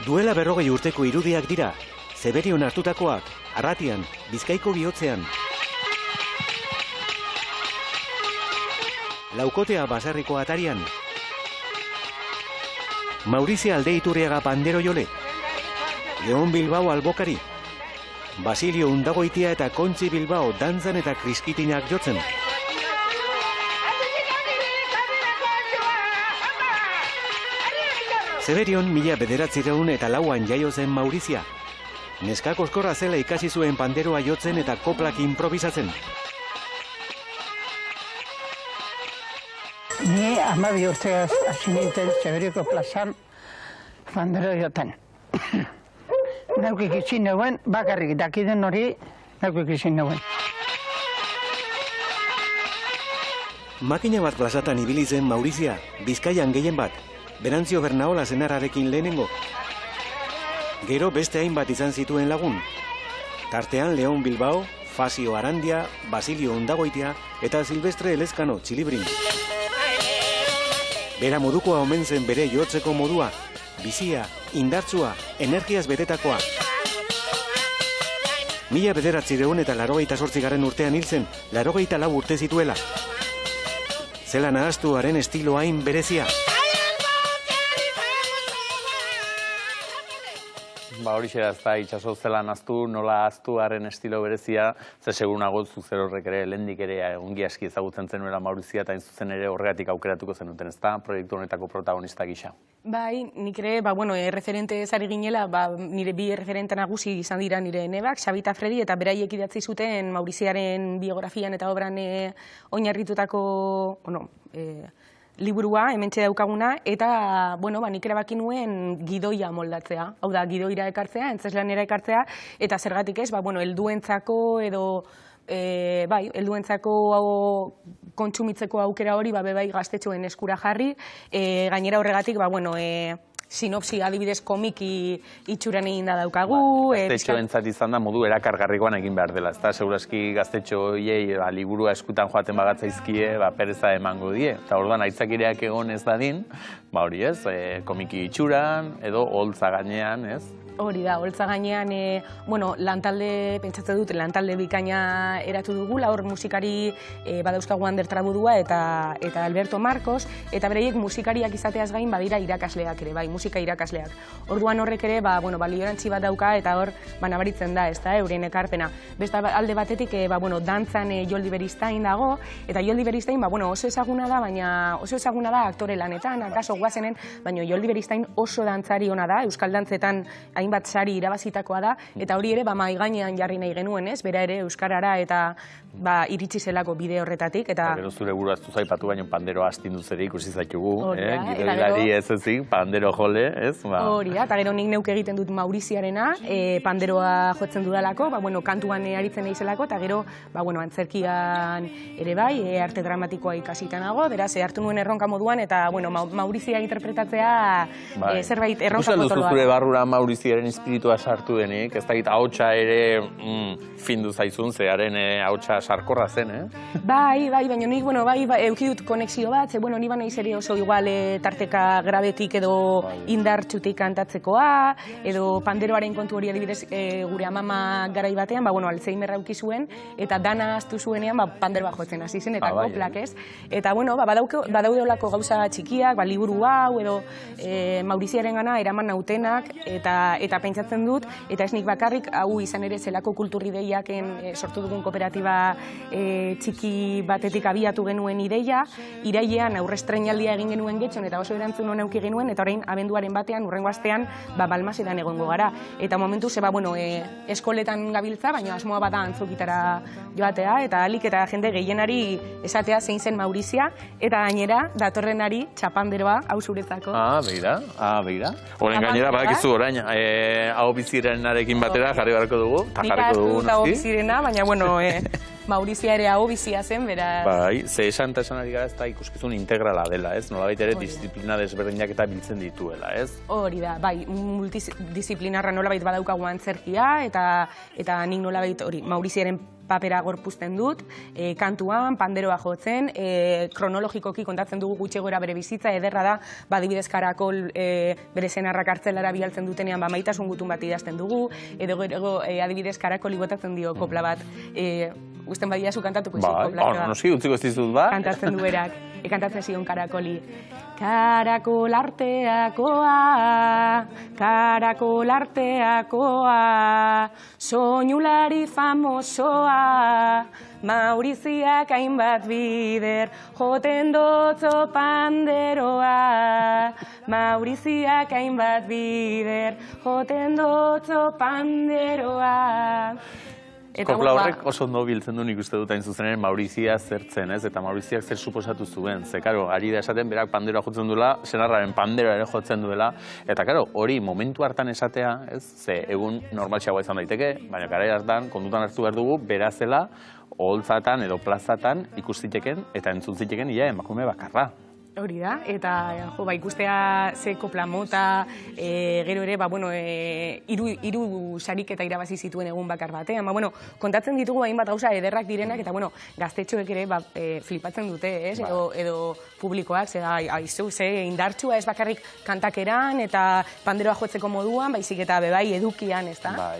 Duela 40 urteko irudiak dira, Zeberion hartutakoak, Arratian, Bizkaiko bihotzean. Laukotea Basarriko atarian. Maurizia Aldeiturriaga pandero jole. Leon Bilbao albokari. Basilio Undagoitia eta Kontzi Bilbao dantzan eta kriskitinak jotzen. Zeberion 1904 jaio zen Maurizia. Neska koskorra zela ikasi zuen panderoa jotzen eta koplak improvisatzen. Ni 12 urteaz hasi nintzen Zeberioko plazan pandero joten. Neuk ikisi neuen, bakarrik dakiden hori neuk ikisi neuen. Makina bat plazatan ibili zen Maurizia, Bizkaian gehien bat, Berantzio Bernaola senarrarekin lehenengo. Gero beste hainbat izan zituen lagun. Tartean Leon Bilbao, Fasio Arandia, Basilio Undagoitia eta Silvestre Elezkano Txilibrin. Bera modukoa omen zen bere jotzeko modua, bizia, indartsua, energiaz betetakoa. 1988 urtean hil zen, 84 urte zituela. Zelan ahaztuaren estilo hain berezia. Horixe da, ez da, itxaso zelan aztu, nola aztuaren estilo berezia, ze segurunago zuzer horrek ere, lehendik ere ongi aski ezagutzen zenuela Maurizia, eta zuzen ere horregatik aukeratuko zenuten, ez da, proiektu honetako protagonista gisa. Bai, nik ere, referente zari ginela, nire bi referente nagusi izan dira nire nebak, Xabi eta Fredi, eta beraiek idatzi zuten Mauriziaren biografian eta obran oinarritutako, liburua, hementxe daukaguna, eta, nik erabaki nuen gidoia moldatzea. Hau da, gidoira ekartzea, entzeslanera ekartzea, eta zergatik ez, helduentzako edo, helduentzako kontsumitzeko aukera hori, bai gaztetxoen eskura jarri, gainera horregatik, sinopsi adibidez komiki itxuran egin da daukagu. Gaztetxoentzat izan da modu erakargarrikoan egin behar dela. Ez da, segurazki gaztetxo hiei liburua eskutan joaten bagatzaizkie, pereza emango die. Eta orduan, aitzakireak egon ez dadin, hori ez, komiki itxuran, edo holtza gainean, ez? Hori da, holtza gainean, lantalde, pentsatzen dut, lantalde bikaina eratu dugula, hor musikari badauzkagu Ander Trabudua eta Alberto Marcos, eta bereiek musikariak izateaz gain badira irakasleak ere, musika irakasleak. Orduan horrek ere, baliorantzi bat dauka, eta hor, nabaritzen da, ez da, euren ekarpena. Beste alde batetik, dantzan Joldi Beristain dago, eta Joldi Beristain, oso ezaguna da, baina oso ezaguna da aktore lanetan, akaso guazenen, baina Joldi Beristain oso dantzari ona da, euskal dantzetan hainbat sari irabazitakoa da, eta hori ere mahai gainean jarri nahi genuen, ez? Bera ere euskarara eta iritsi zelako bide horretatik. Gero zure burua ez duzaipatu, baina panderoa astindu zere ikusi zaitugu, gidoilari ez ezik, pandero jole, ez? Hori da, eta gero nik neuk egiten dut Mauriziarena, panderoa jotzen dudalako, kantuan aritzen naizelako, eta gero, antzerkian ere bai, arte dramatikoa ikasitanago, beraz, hartu nuen erronka moduan, eta Maurizia interpretatzea zerbait erronka potoloa. Zure barrura Mauriziaren espiritua sartu denik, ez dakit ahotsa ere findu zaizun, zearen ahotsa sarkorra zen, Bai, baina nik, eukidut konexio bat, ni banaiz ere oso igual tarteka grabetik edo indartxutik kantatzekoa, edo panderoaren kontu hori adibidez gure amama garai batean, Alzheimerra auki zuen, eta dana aztu zuenean panderoa jotzen hasi zen, eta koplak ez. Eta, badaude olako gauza txikiak, liburu hau, edo Mauriziaren gana eraman nautenak, eta pentsatzen dut, eta ez nik bakarrik, hau izan ere zelako kulturideiaken sortu dugun kooperatiba txiki batetik abiatu genuen ideia, irailean aurrestrenaldia egin genuen getxon, eta oso erantzun hona euki genuen, eta orain abenduaren batean, urrengo astean, Balmasedan egongo gara. Eta momentu, eskoletan gabiltza, baina asmoa bada antzokitara joatea, eta alik eta jende gehienari esatea zein zen Maurizia, eta gainera, datorrenari txapanderoa hau zuretzako. Begira. Horren gainera, badakizu orain, hau bizirenarekin batera jarri beharko dugu. Nik hartu hau bizirena, baina, Maurizia ere hau bizia zen, beraz... Bai, ze esan eta esan ari gara ez da ikuskizun integrala dela, ez? Nolabait ere disiplina desberdinak eta biltzen dituela, ez? Hori da, bai, multidisciplinarra nolabait badaukagu antzerkia, eta nik nolabait hori, Mauriziaren papera gorpuzten dut, kantuan, panderoa jotzen, kronologikoki kontatzen dugu gutxi gora bere bizitza, ederra da, adibidez Karakol bere senarrak kartzelara bialtzen dutenean, maitasun gutun bat idazten dugu, edo gero adibidez Karakoli botatzen dio kopla bat, usten badia zu kantatuko izi kopla. Noski, utziko ez dizut ba. Kantatzen du berak, kantatzen zion Karakoli. Karakol arteakoa, Karakol arteakoa, soinulari famosoa, Mauriziak hainbat bider, joten dotzo panderoa, Mauriziak hainbat bider, joten dotzo panderoa. Kopla horrek oso ondo biltzen du nik uste dut hain zuzenen Maurizia zertzen, ez? Eta Mauriziak zer suposatu zuen. Ze, karo, ari da esaten berak panderoa jotzen duela, senarraren panderoa ere jotzen duela. Eta, karo, hori momentu hartan esatea, ez? Ze, egun normaltxagoa izan daiteke, baina garai hartan kontutan hartu behar dugu, berazela, oholtzatan edo plazatan ikustiteken eta entzuntziteken ia emakume bakarra. Hori da, eta ikustea ze kopla mota, gero ere, hiru sariketa irabazi zituen egun bakar batean. Kontatzen ditugu hainbat gauza ederrak direnak, eta gaztetxoek ere flipatzen dute, ez? Edo publikoak, ze indartsua ez bakarrik kantakeran eta panderoa jotzeko moduan, baizik eta bebai edukian, ez da?